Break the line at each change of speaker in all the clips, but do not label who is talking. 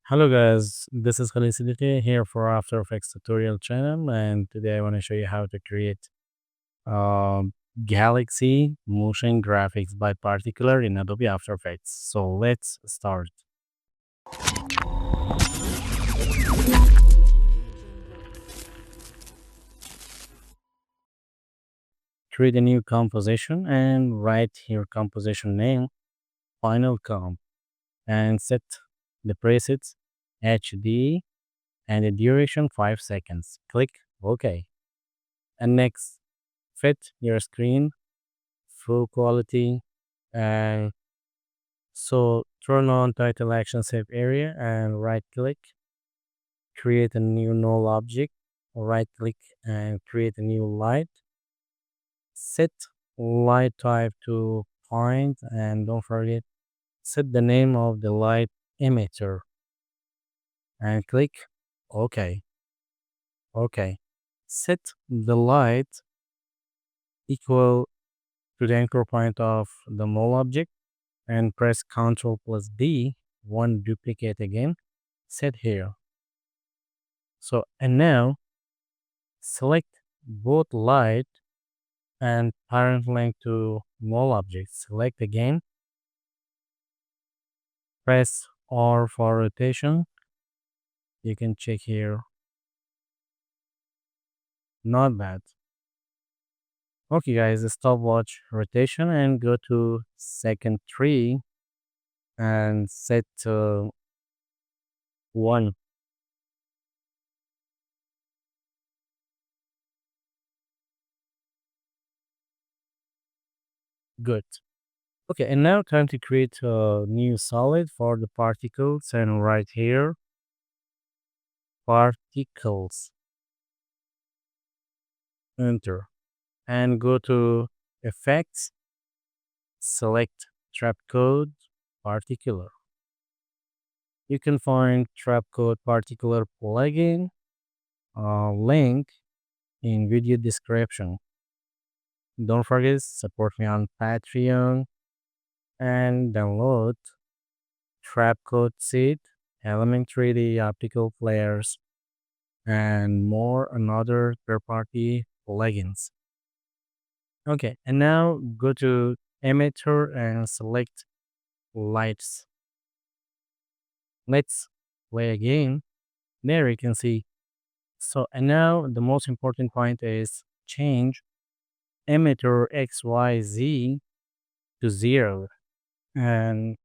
Hello guys, this is Khalid Siddiqui here for After Effects tutorial channel, and today I want to show you how to create um, Galaxy motion graphics by particular in Adobe After Effects. So let's start. Create a new composition and write your composition name, Final Comp, and set the presets HD and the duration 5 seconds. Click OK. And next, fit your screen, full quality, and so turn on title action save area and right click, create a new null object, right click and create a new light. Set light type to point and don't forget, set the name of the light emitter and click OK. OK. Set the light equal to the anchor point of the null object and press Ctrl plus D, one duplicate again, set here. So, and now select both light and parent link to null object. Select again, press R for rotation. You can check here. Not bad. Okay guys, stopwatch rotation and go to second tree and set to 1. Good. Okay, and now time to create a new solid for the particles and right here, particles, enter, and go to effects, select trap code, particular. You can find trap code particular plugin link in video description. Don't forget support me on Patreon and download trap code seed, element 3D optical players, and more another third-party plugins. Okay, and now go to emitter and select lights. Let's play again. There you can see. So, and now the most important point is change emitter XYZ to 0 and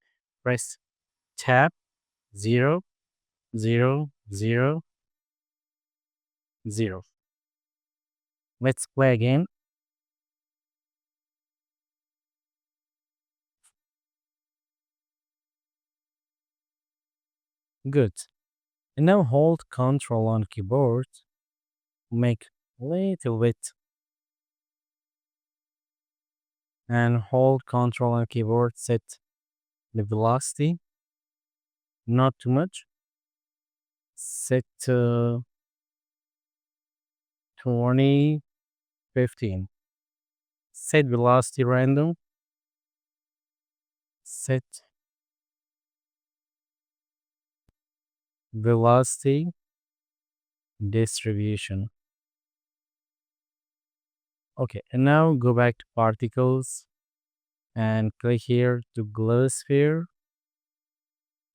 press tab 0, 0, 0, 0. Let's play again. Good. And now hold Ctrl on keyboard, make little bit, and hold Ctrl on keyboard, set the velocity, not too much, set to 2015. Set velocity random, set velocity distribution. Okay, and now go back to particles and click here to glow sphere.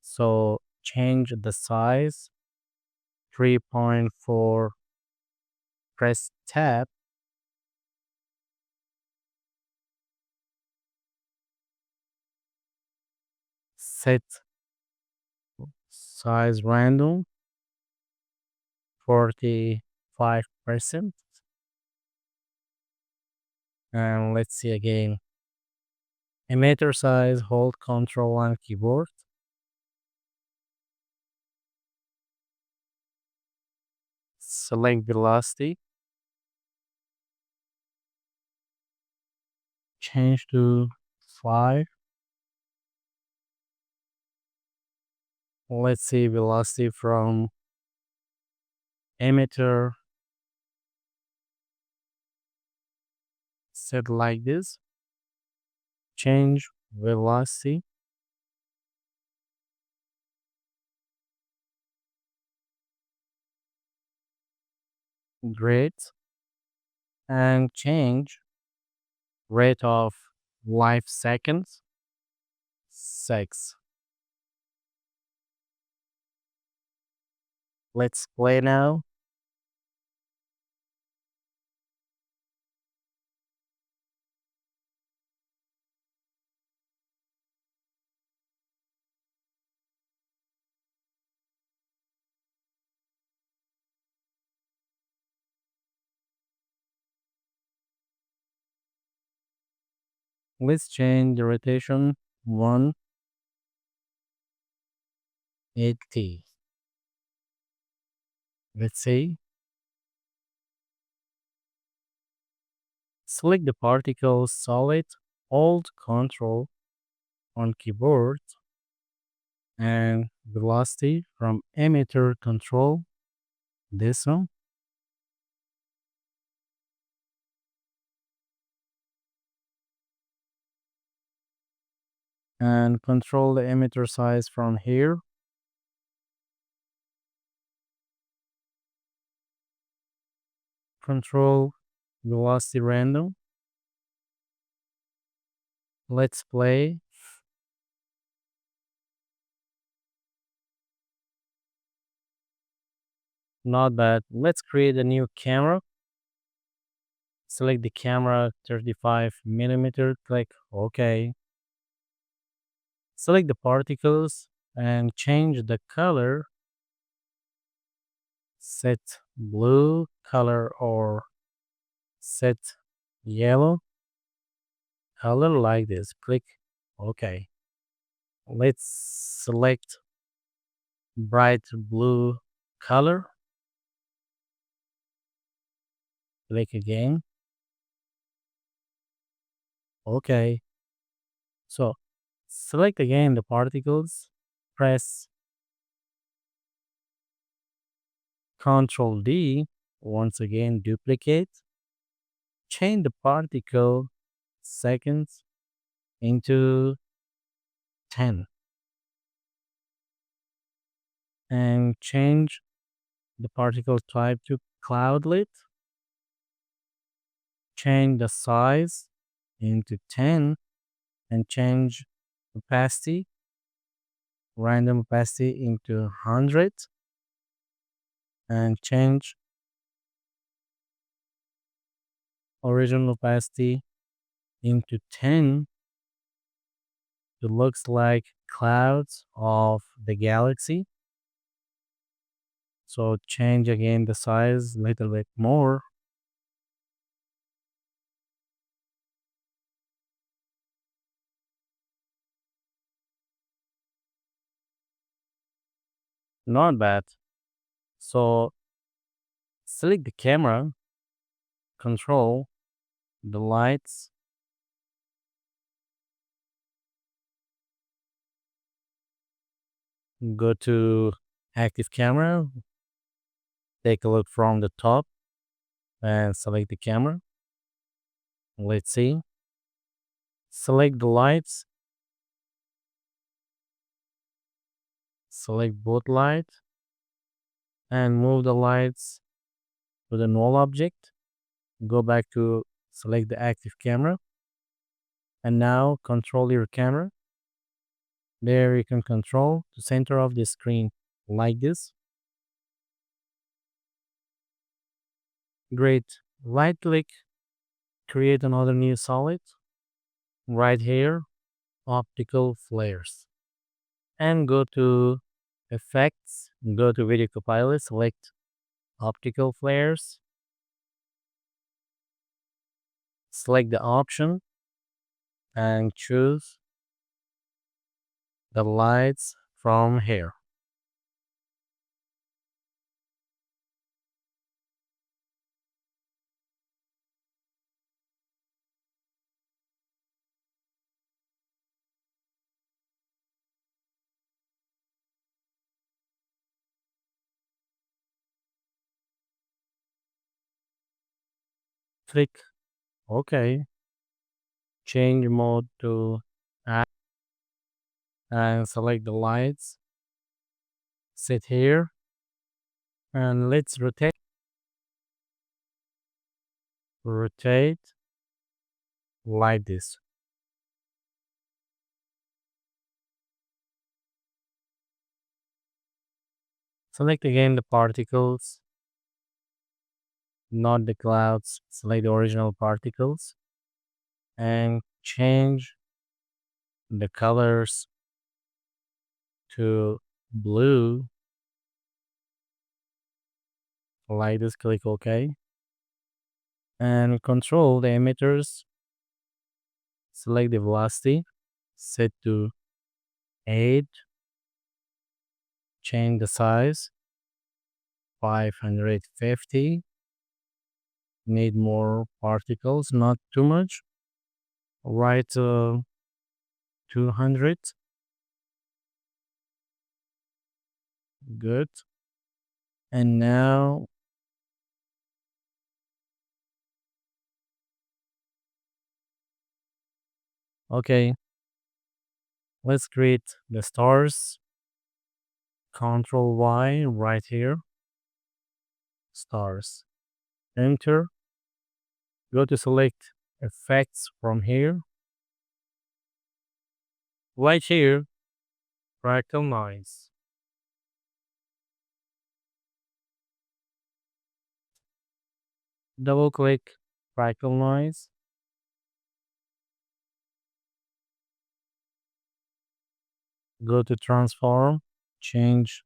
So change the size 3.4, press tab, set size random 45%. And let's see again. Emitter size, hold Ctrl on keyboard. Select velocity. Change to 5. Let's see velocity from emitter. Set like this. Change velocity. Great. And change rate of life seconds 6. Let's play now. Let's change the rotation 180. Let's see. Select the particle solid, hold Control on keyboard, and velocity from emitter control. This one. And control the emitter size from here. Control velocity random. Let's play. Not bad. Let's create a new camera. Select the camera 35 millimeter. Click OK. Select the particles and change the color. Set blue color or set yellow color like this. Click OK. Let's select bright blue color. Click again. OK. So select again the particles. Press Ctrl D. Once again, duplicate. Change the particle seconds into 10. And change the particle type to cloudlet. Change the size into 10 and change opacity, random opacity into 100 and change original opacity into 10. It looks like clouds of the galaxy. So change again the size a little bit more. Not bad. So select the camera, control the lights, go to active camera, take a look from the top and select the camera. Let's see. Select the lights, select both lights and move the lights to the null object. Go back to select the active camera and now control your camera. There you can control the center of the screen like this. Great. Right click, create another new solid. Right here, optical flares. And go to effects, go to video copilot, select optical flares. Select the option and choose the lights from here. Click OK. Change mode to add and select the lights. Sit here and let's rotate. rotate like this. Select again the particles, not the clouds. Select the original particles and change the colors to blue like this. Click OK and control the emitters. Select the velocity, set to 8, change the size 550. Need more particles, not too much. Write 200. Good. And now, okay, let's create the stars. Control Y right here. Stars. Enter. Go to select effects from here. Right here, fractal noise. Double click fractal noise. Go to transform. Change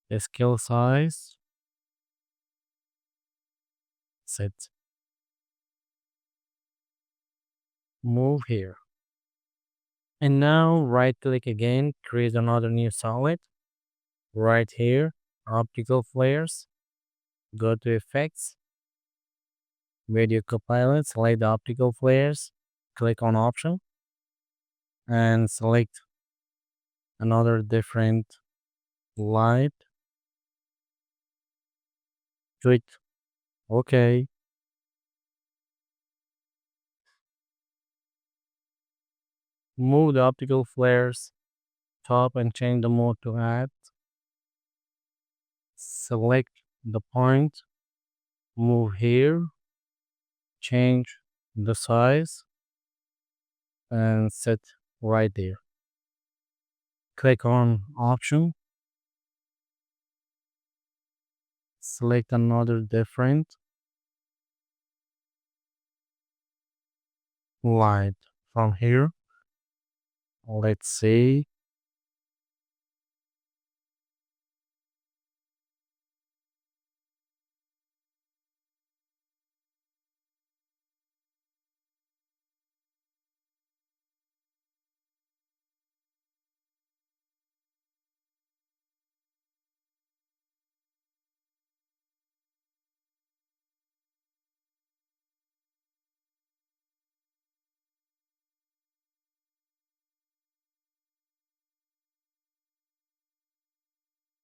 the scale size. Set. Move here. And now right click again, create another new solid. Right here, optical flares. Go to effects, video copilot, select the optical flares, click on option, and select another different light. Click OK. Move the optical flares top and change the mode to add. Select the point, move here, change the size, and set right there. Click on option, select another different light from here. Let's see.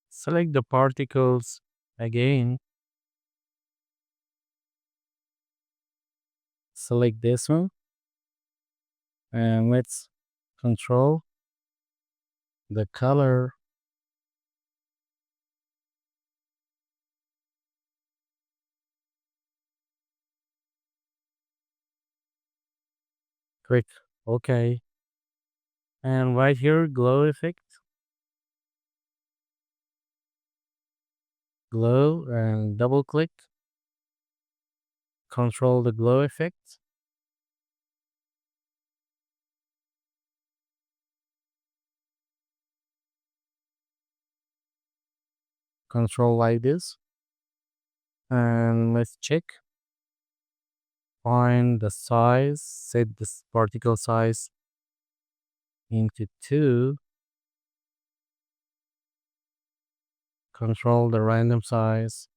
Select the particles again. Select this one. And let's control the color. Click OK. And right here, glow effect. Glow and double click. Control the glow effect. Control like this. And let's check. Find the size. Set this particle size into 2. Control the random size.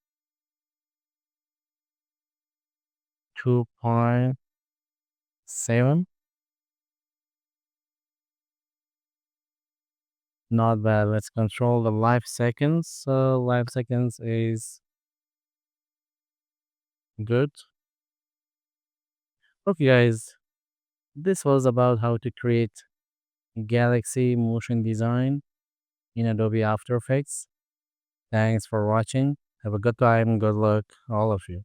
2.7. Not bad. Let's control the life seconds. So life seconds is good. Okay, guys, this was about how to create Galaxy motion design in Adobe After Effects. Thanks for watching. Have a good time. Good luck, all of you.